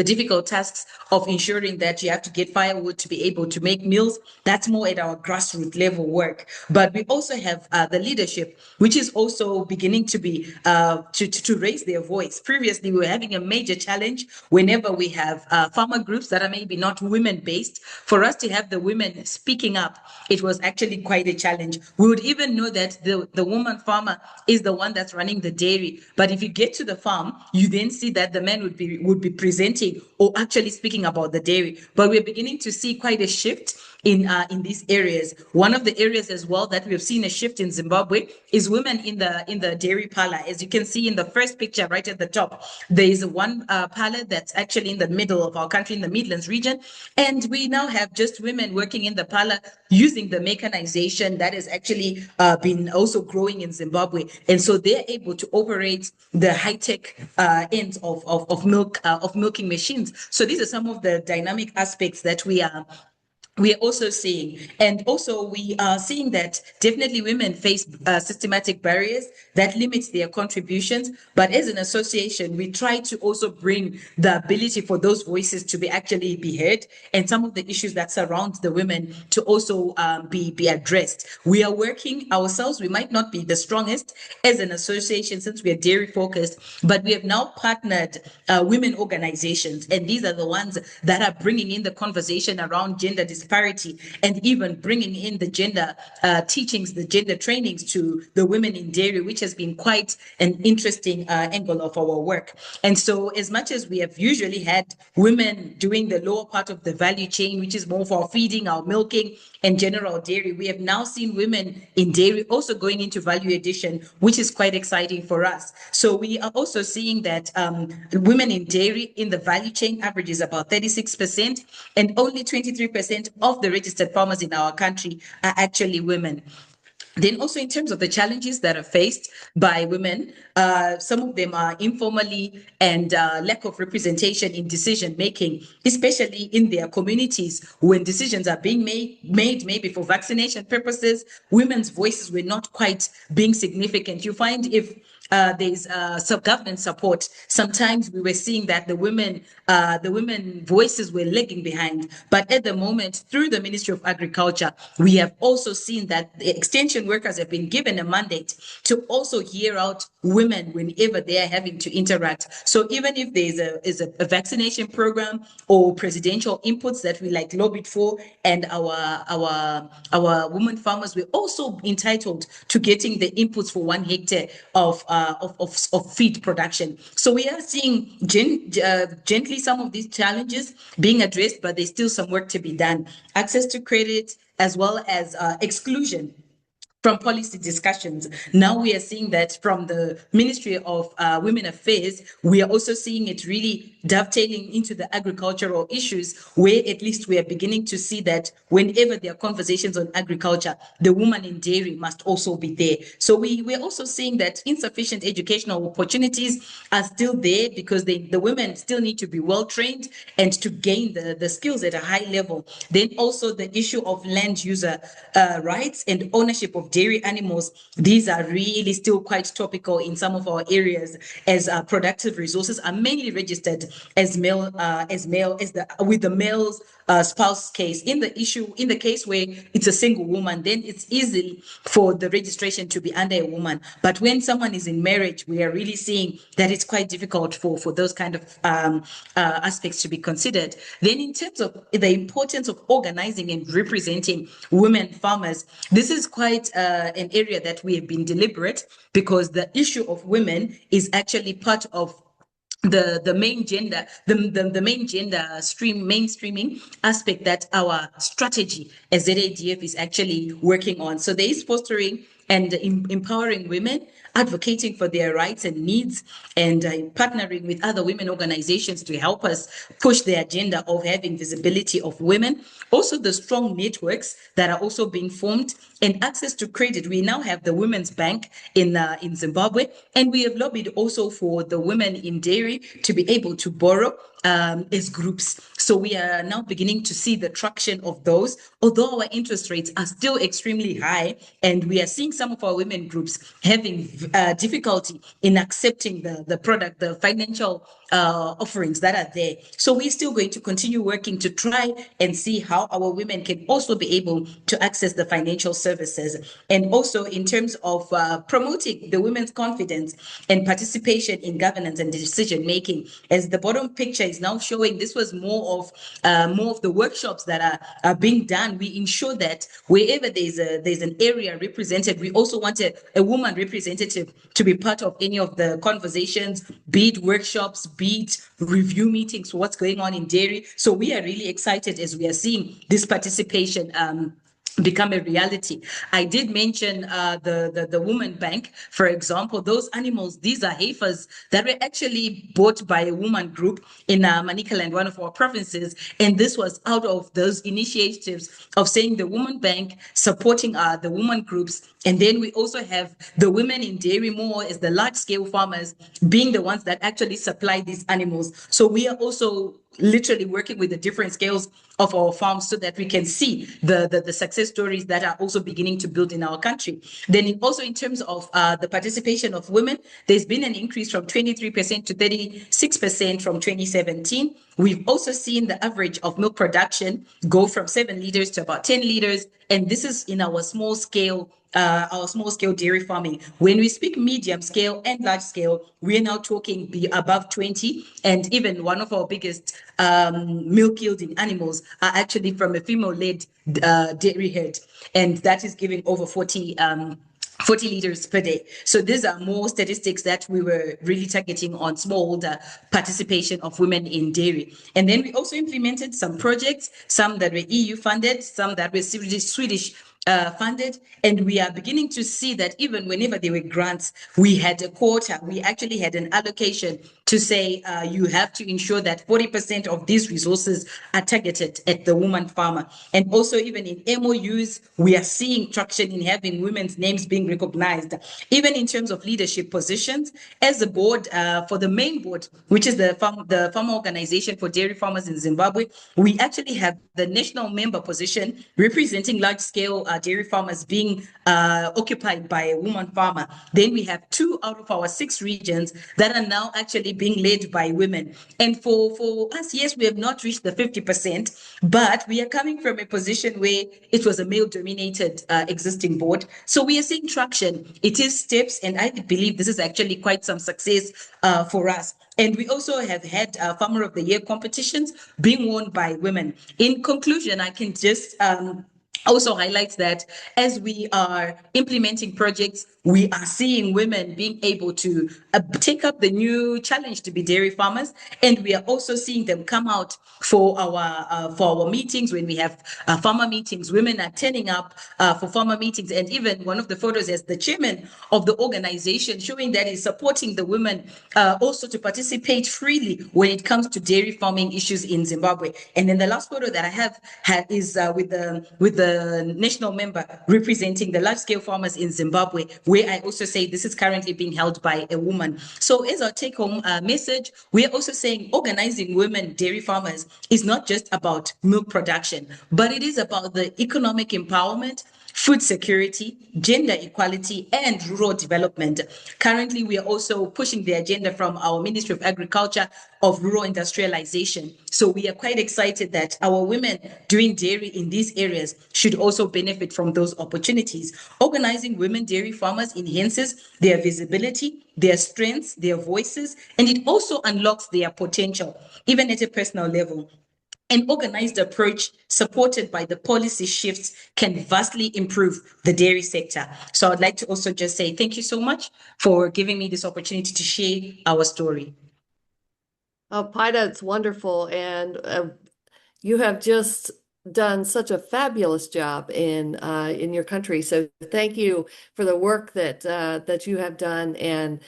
difficult tasks of ensuring that you have to get firewood to be able to make meals. That's more at our grassroots level work. But we also have the leadership, which is also beginning to be to raise their voice. Previously, we were having a major challenge whenever we have farmer groups that are maybe not women based. For us to have the women speaking up, it was actually quite a challenge. We would even know that the woman farmer is the one that's running the dairy. But if you get to the farm, you then see that the man would be presenting or actually speaking about the dairy. But we're beginning to see quite a shift in these areas. One of the areas as well that we've seen a shift in Zimbabwe is women in the dairy parlor. As you can see in the first picture right at the top, there is one parlor that's actually in the middle of our country, in the Midlands region, and we now have just women working in the parlor using the mechanization that has actually been also growing in Zimbabwe, and so they're able to operate the high-tech ends of milking machines. So these are some of the dynamic aspects that we are also seeing. And also we are seeing that definitely women face systematic barriers that limit their contributions. But as an association, we try to also bring the ability for those voices to be heard, and some of the issues that surround the women to also be addressed. We are working ourselves. We might not be the strongest as an association since we are dairy focused, but we have now partnered women organizations. And these are the ones that are bringing in the conversation around gender disparity, and even bringing in the gender teachings, the gender trainings to the women in dairy, which has been quite an interesting angle of our work. And so as much as we have usually had women doing the lower part of the value chain, which is more for our feeding, our milking, and general dairy, we have now seen women in dairy also going into value addition, which is quite exciting for us. So we are also seeing that women in dairy in the value chain average is about 36%, and only 23% of the registered farmers in our country are actually women. Then also in terms of the challenges that are faced by women, some of them are informally and lack of representation in decision making, especially in their communities when decisions are being made maybe for vaccination purposes. Women's voices were not quite being significant. You find if there's government support, sometimes we were seeing that the women voices were lagging behind. But at the moment, through the Ministry of Agriculture, we have also seen that the extension workers have been given a mandate to also hear out women whenever they are having to interact. So even if there is a vaccination program or presidential inputs that we like lobbied for, and our women farmers were also entitled to getting the inputs for 1 hectare of of feed production. So we are seeing gently some of these challenges being addressed, but there's still some work to be done. Access to credit as well as exclusion from policy discussions. Now we are seeing that from the Ministry of Women Affairs, we are also seeing it really dovetailing into the agricultural issues, where at least we are beginning to see that whenever there are conversations on agriculture, the woman in dairy must also be there. So we're also seeing that insufficient educational opportunities are still there, because the women still need to be well trained and to gain the skills at a high level. Then also the issue of land user rights and ownership of dairy animals. These are really still quite topical in some of our areas, as productive resources are mainly registered as male with the male's spouse case. In the case where it's a single woman, then it's easy for the registration to be under a woman. But when someone is in marriage, we are really seeing that it's quite difficult for those kind of aspects to be considered. Then in terms of the importance of organizing and representing women farmers, this is quite an area that we have been deliberate, because the issue of women is actually part of the main gender, the main gender mainstreaming aspect that our strategy as ZADF is actually working on. So there is fostering and empowering women, advocating for their rights and needs, and partnering with other women organizations to help us push the agenda of having visibility of women. Also the strong networks that are also being formed, and access to credit. We now have the Women's Bank in Zimbabwe, and we have lobbied also for the women in dairy to be able to borrow as groups. So we are now beginning to see the traction of those, although our interest rates are still extremely high, and we are seeing some of our women groups having difficulty in accepting the financial offerings that are there. So we're still going to continue working to try and see how our women can also be able to access the financial services. And also in terms of promoting the women's confidence and participation in governance and decision making. As the bottom picture is now showing, this was more of the workshops that are being done. We ensure that wherever there's an area represented, we also want a woman representative to be part of any of the conversations, be it workshops, be it review meetings, what's going on in dairy. So we are really excited as we are seeing this participation become a reality. I did mention the Woman Bank, for example. Those animals, these are heifers that were actually bought by a woman group in Manicaland, one of our provinces, and this was out of those initiatives of saying the Woman Bank supporting the woman groups. And then we also have the women in dairy more as the large-scale farmers being the ones that actually supply these animals. So we are also literally working with the different scales of our farms so that we can see the success stories that are also beginning to build in our country. Then also in terms of the participation of women, there's been an increase from 23% to 36% from 2017. We've also seen the average of milk production go from 7 liters to about 10 liters. And this is in our small scale dairy farming. When we speak medium scale and large scale, we are now talking above 20, and even one of our biggest milk yielding animals are actually from a female-led dairy herd, and that is giving over 40 liters per day. So these are more statistics that we were really targeting on smallholder participation of women in dairy. And then we also implemented some projects, some that were EU funded, some that were Swedish funded, and we are beginning to see that even whenever there were grants, we had a quota, we actually had an allocation to say you have to ensure that 40% of these resources are targeted at the woman farmer. And also even in MOUs, we are seeing traction in having women's names being recognized, even in terms of leadership positions. As a board, for the main board, which is the farmer organization for dairy farmers in Zimbabwe, we actually have the national member position representing large-scale dairy farmers being occupied by a woman farmer. Then we have 2 out of our 6 regions that are now actually being led by women. And for us, yes, we have not reached the 50%, but we are coming from a position where it was a male-dominated existing board. So we are seeing traction. It is steps, and I believe this is actually quite some success for us. And we also have had Farmer of the Year competitions being won by women. In conclusion, I can just also highlights that as we are implementing projects, we are seeing women being able to take up the new challenge to be dairy farmers, and we are also seeing them come out for our meetings. When we have farmer meetings, women are turning up for farmer meetings, and even one of the photos as the chairman of the organization, showing that he's supporting the women also to participate freely when it comes to dairy farming issues in Zimbabwe. And then the last photo that I have is with the national member representing the large-scale farmers in Zimbabwe, where I also say this is currently being held by a woman. So as our take-home message, we are also saying organizing women dairy farmers is not just about milk production, but it is about the economic empowerment, food security, gender equality, and rural development. Currently, we are also pushing the agenda from our Ministry of Agriculture of rural industrialization. So we are quite excited that our women doing dairy in these areas should also benefit from those opportunities. Organizing women dairy farmers enhances their visibility, their strengths, their voices, and it also unlocks their potential, even at a personal level. An organized approach supported by the policy shifts can vastly improve the dairy sector. So I'd like to also just say thank you so much for giving me this opportunity to share our story. Paida, it's wonderful. And you have just done such a fabulous job in your country. So thank you for the work that you have done, and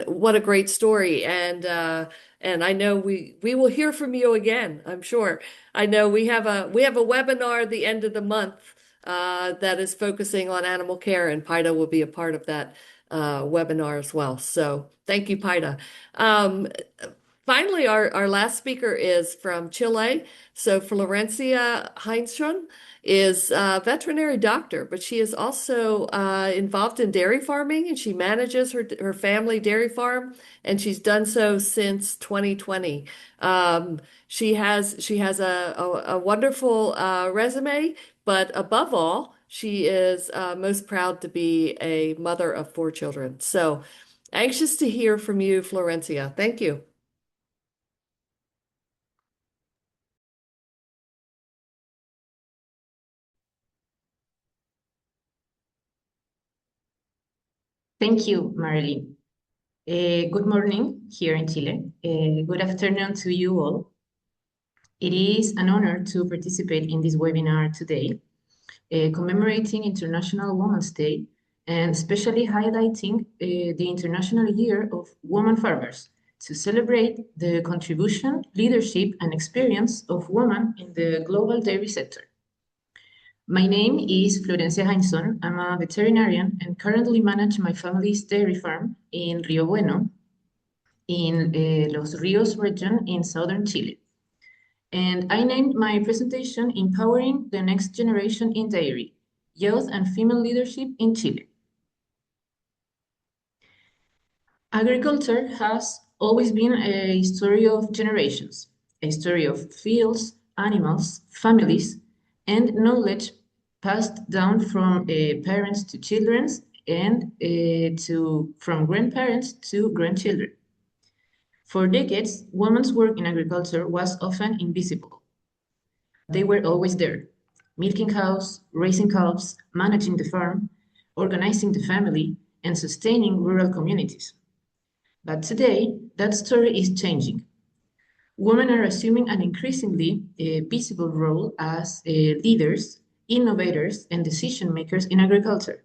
what a great story. And I know we will hear from you again, I'm sure. I know we have a webinar at the end of the month that is focusing on animal care, and Paida will be a part of that webinar as well. So thank you, Paida. Finally, our last speaker is from Chile. So Florencia Heinzson is a veterinary doctor, but she is also involved in dairy farming, and she manages her family dairy farm, and she's done so since 2020. She has a wonderful resume, but above all, she is most proud to be a mother of 4 children. So anxious to hear from you, Florencia. Thank you. Thank you, Marilyn. Good morning here in Chile. Good afternoon to you all. It is an honor to participate in this webinar today, commemorating International Women's Day and especially highlighting the International Year of Women Farmers to celebrate the contribution, leadership, and experience of women in the global dairy sector. My name is Florencia Heinzson. I'm a veterinarian and currently manage my family's dairy farm in Rio Bueno, in Los Rios region in southern Chile. And I named my presentation Empowering the Next Generation in Dairy, Youth and Female Leadership in Chile. Agriculture has always been a story of generations, a story of fields, animals, families, and knowledge passed down from parents to children and from grandparents to grandchildren. For decades, women's work in agriculture was often invisible. They were always there, milking cows, raising calves, managing the farm, organizing the family, and sustaining rural communities. But today, that story is changing. Women are assuming an increasingly visible role as leaders, innovators, and decision makers in agriculture.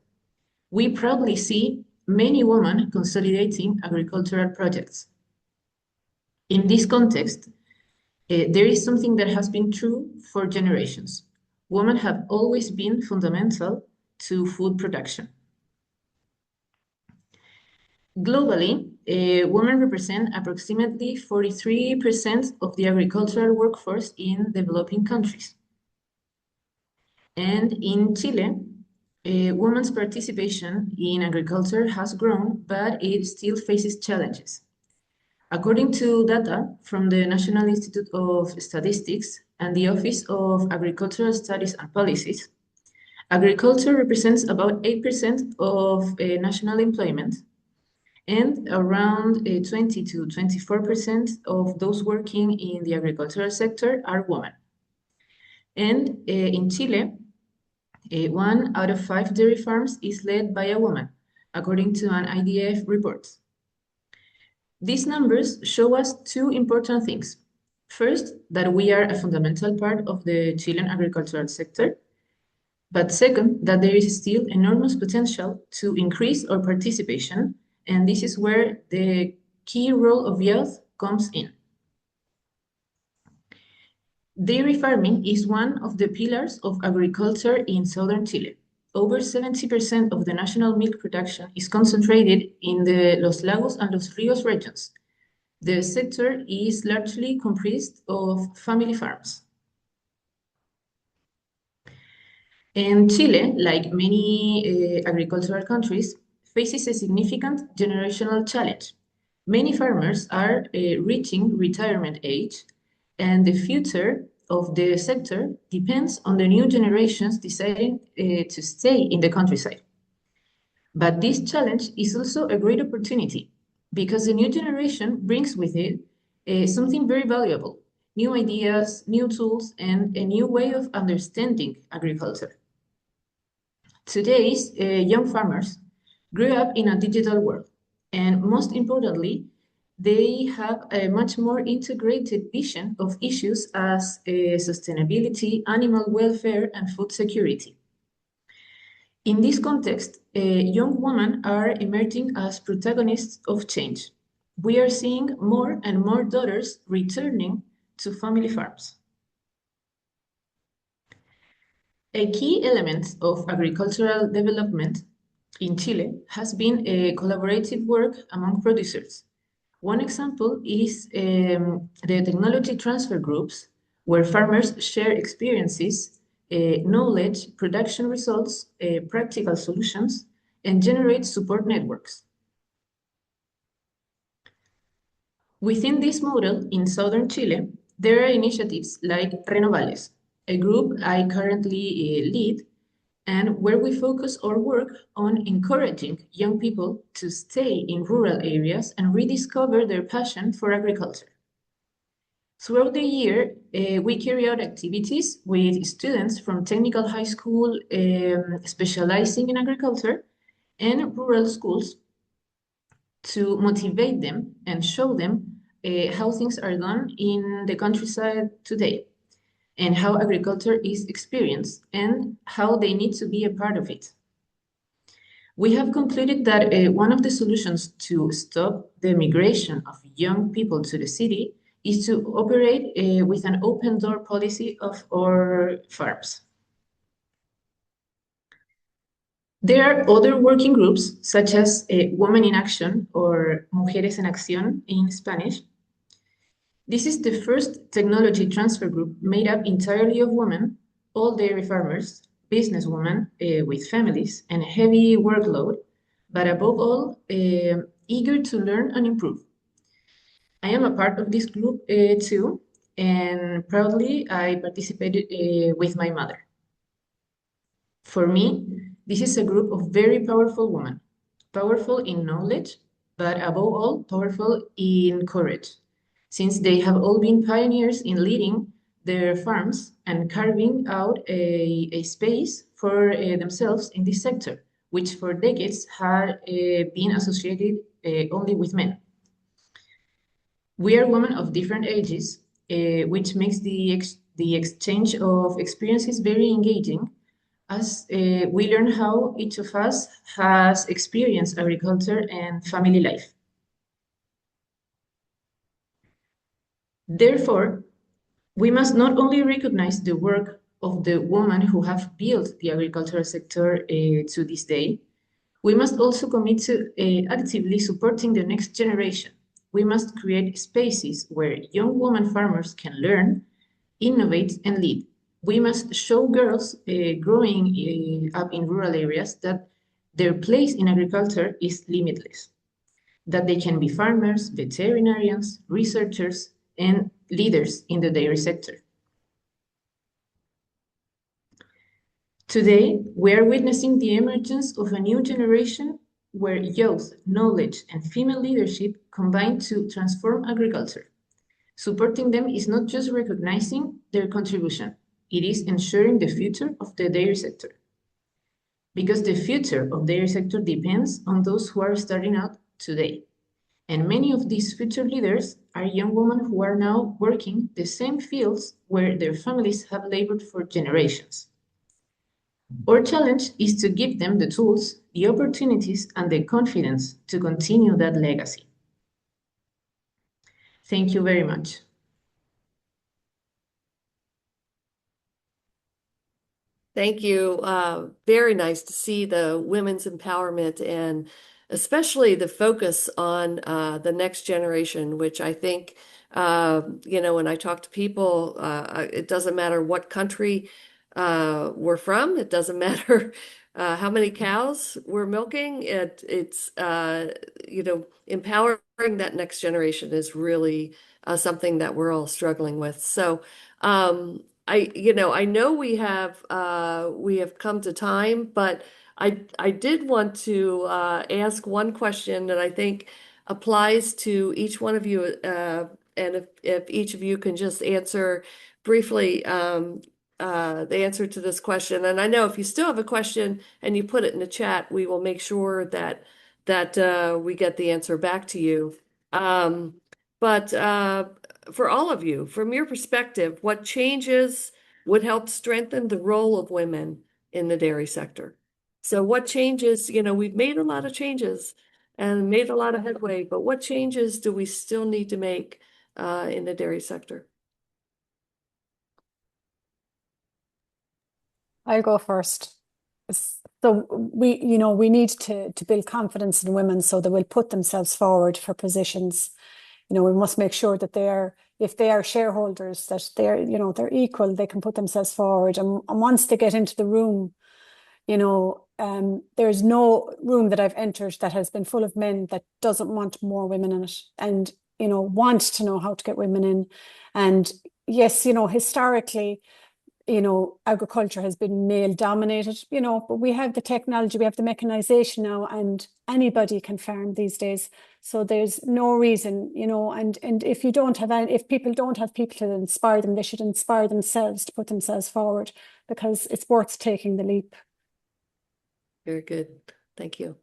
We proudly see many women consolidating agricultural projects. In this context, there is something that has been true for generations. Women have always been fundamental to food production. Globally, women represent approximately 43% of the agricultural workforce in developing countries. And in Chile, women's participation in agriculture has grown, but it still faces challenges. According to data from the National Institute of Statistics and the Office of Agricultural Studies and Policies, agriculture represents about 8% of national employment, and around 20 to 24% of those working in the agricultural sector are women. And in Chile, 1 out of 5 dairy farms is led by a woman, according to an IDF report. These numbers show us two important things. First, that we are a fundamental part of the Chilean agricultural sector. But second, that there is still enormous potential to increase our participation, and this is where the key role of youth comes in. Dairy farming is one of the pillars of agriculture in southern Chile. Over 70% of the national milk production is concentrated in the Los Lagos and Los Rios regions. The sector is largely comprised of family farms. And Chile, like many agricultural countries, faces a significant generational challenge. Many farmers are reaching retirement age, and the future of the sector depends on the new generations deciding to stay in the countryside. But this challenge is also a great opportunity because the new generation brings with it something very valuable, new ideas, new tools, and a new way of understanding agriculture. Today's young farmers grew up in a digital world, and most importantly, they have a much more integrated vision of issues as sustainability, animal welfare, and food security. In this context, young women are emerging as protagonists of change. We are seeing more and more daughters returning to family farms. A key element of agricultural development in Chile has been a collaborative work among producers. One example is the technology transfer groups, where farmers share experiences, knowledge, production results, practical solutions, and generate support networks. Within this model in southern Chile, there are initiatives like Renovales, a group I currently lead, and where we focus our work on encouraging young people to stay in rural areas and rediscover their passion for agriculture. Throughout the year, we carry out activities with students from technical high school specializing in agriculture and rural schools to motivate them and show them how things are done in the countryside today, and how agriculture is experienced and how they need to be a part of it. We have concluded that one of the solutions to stop the migration of young people to the city is to operate with an open door policy of our farms. There are other working groups, such as Women in Action or Mujeres en Acción in Spanish. This is the first technology transfer group made up entirely of women, all dairy farmers, businesswomen with families and a heavy workload, but above all, eager to learn and improve. I am a part of this group too, and proudly I participated with my mother. For me, this is a group of very powerful women, powerful in knowledge, but above all, powerful in courage, since they have all been pioneers in leading their farms and carving out a space for themselves in this sector, which for decades had been associated only with men. We are women of different ages, which makes the exchange of experiences very engaging, as we learn how each of us has experienced agriculture and family life. Therefore, we must not only recognize the work of the women who have built the agricultural sector to this day, we must also commit to actively supporting the next generation. We must create spaces where young women farmers can learn, innovate, and lead. We must show girls growing up in rural areas that their place in agriculture is limitless, that they can be farmers, veterinarians, researchers, and leaders in the dairy sector. Today, we are witnessing the emergence of a new generation where youth, knowledge, and female leadership combine to transform agriculture. Supporting them is not just recognizing their contribution, it is ensuring the future of the dairy sector. because the future of their sector depends on those who are starting out today. And many of these future leaders are young women who are now working the same fields where their families have labored for generations. Our challenge is to give them the tools, the opportunities, and the confidence to continue that legacy. Thank you very much. Thank you. Very nice to see the women's empowerment and especially the focus on the next generation, which I think, when I talk to people, it doesn't matter what country we're from. It doesn't matter how many cows we're milking. It's empowering that next generation is really something that we're all struggling with. So, I know we have come to time, but I did want to ask one question that I think applies to each one of you, and if each of you can just answer briefly the answer to this question. And I know if you still have a question and you put it in the chat, we will make sure that we get the answer back to you. But for all of you, from your perspective, what changes would help strengthen the role of women in the dairy sector? So what changes, we've made a lot of changes and made a lot of headway, but what changes do we still need to make in the dairy sector? I'll go first. So we need to build confidence in women so they will put themselves forward for positions. We must make sure that if they are shareholders, that they're equal, they can put themselves forward. And once they get into the room, there's no room that I've entered that has been full of men that doesn't want more women in it and, want to know how to get women in. And yes, historically, agriculture has been male dominated, but we have the technology, we have the mechanization now, and anybody can farm these days. So there's no reason, and if people don't have people to inspire them, they should inspire themselves to put themselves forward because it's worth taking the leap. Very good. Thank you.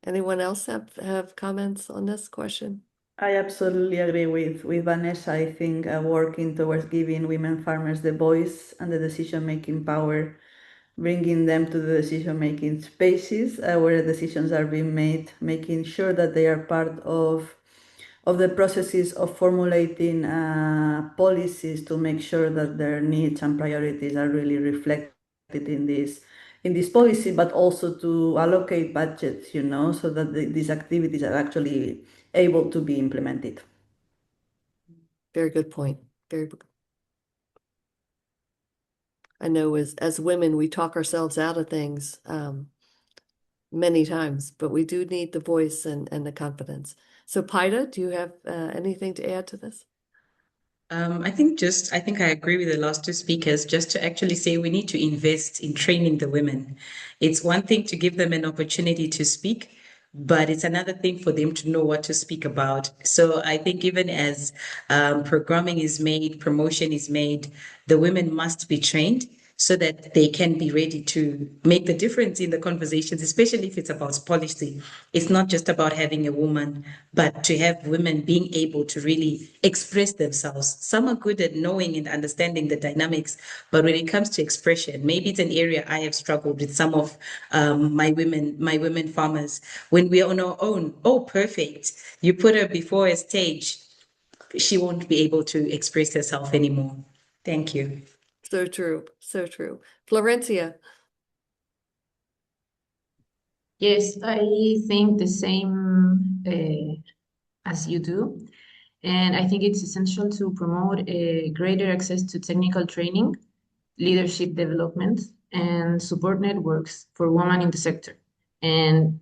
Anyone else have comments on this question? I absolutely agree with Vanessa. I think working towards giving women farmers the voice and the decision-making power, bringing them to the decision-making spaces where decisions are being made, making sure that they are part of the processes of formulating policies to make sure that their needs and priorities are really reflected in this policy, but also to allocate budgets, so that these activities are actually able to be implemented. Very good point. Very good. I know as women, we talk ourselves out of things many times, but we do need the voice and the confidence. So Paida, do you have anything to add to this? I think I agree with the last two speakers, just to actually say we need to invest in training the women. It's one thing to give them an opportunity to speak, but it's another thing for them to know what to speak about. So I think even as programming is made, promotion is made, the women must be trained so that they can be ready to make the difference in the conversations, especially if it's about policy. It's not just about having a woman, but to have women being able to really express themselves. Some are good at knowing and understanding the dynamics, but when it comes to expression, maybe it's an area I have struggled with some of my women farmers. When we're on our own, oh, perfect. You put her before a stage, she won't be able to express herself anymore. Thank you. So true. So true. Florencia. Yes, I think the same as you do. And I think it's essential to promote a greater access to technical training, leadership development, and support networks for women in the sector. And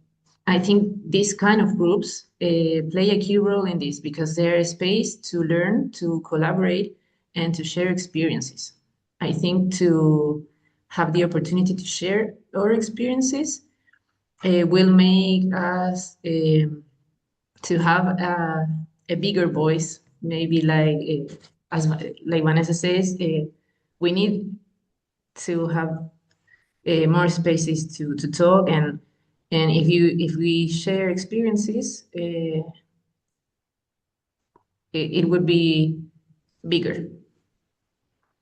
I think these kind of groups play a key role in this because they're a space to learn, to collaborate, and to share experiences. I think to have the opportunity to share our experiences will make us to have a bigger voice, maybe like as like Vanessa says, we need to have more spaces to talk, and if we share experiences, it would be bigger.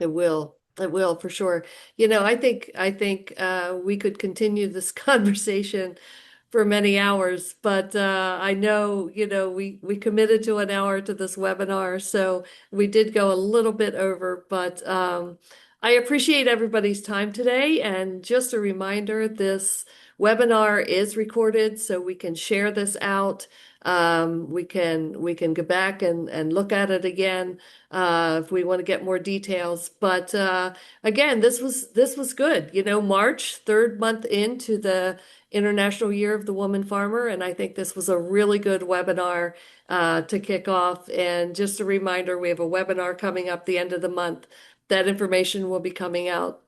It will. It will for sure. I think we could continue this conversation for many hours, but I know, we committed to an hour to this webinar, so we did go a little bit over, but I appreciate everybody's time today. And just a reminder, this webinar is recorded, so we can share this out. We can go back and look at it again if we want to get more details. But again, this was good. March, third month into the International Year of the Woman Farmer, and I think this was a really good webinar to kick off. And just a reminder, we have a webinar coming up the end of the month. That information will be coming out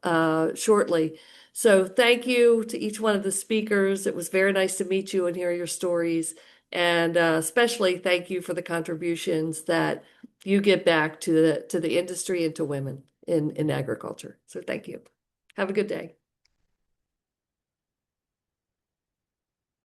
shortly. So thank you to each one of the speakers. It was very nice to meet you and hear your stories. And especially thank you for the contributions that you give back to the industry and to women in agriculture. So thank you. Have a good day.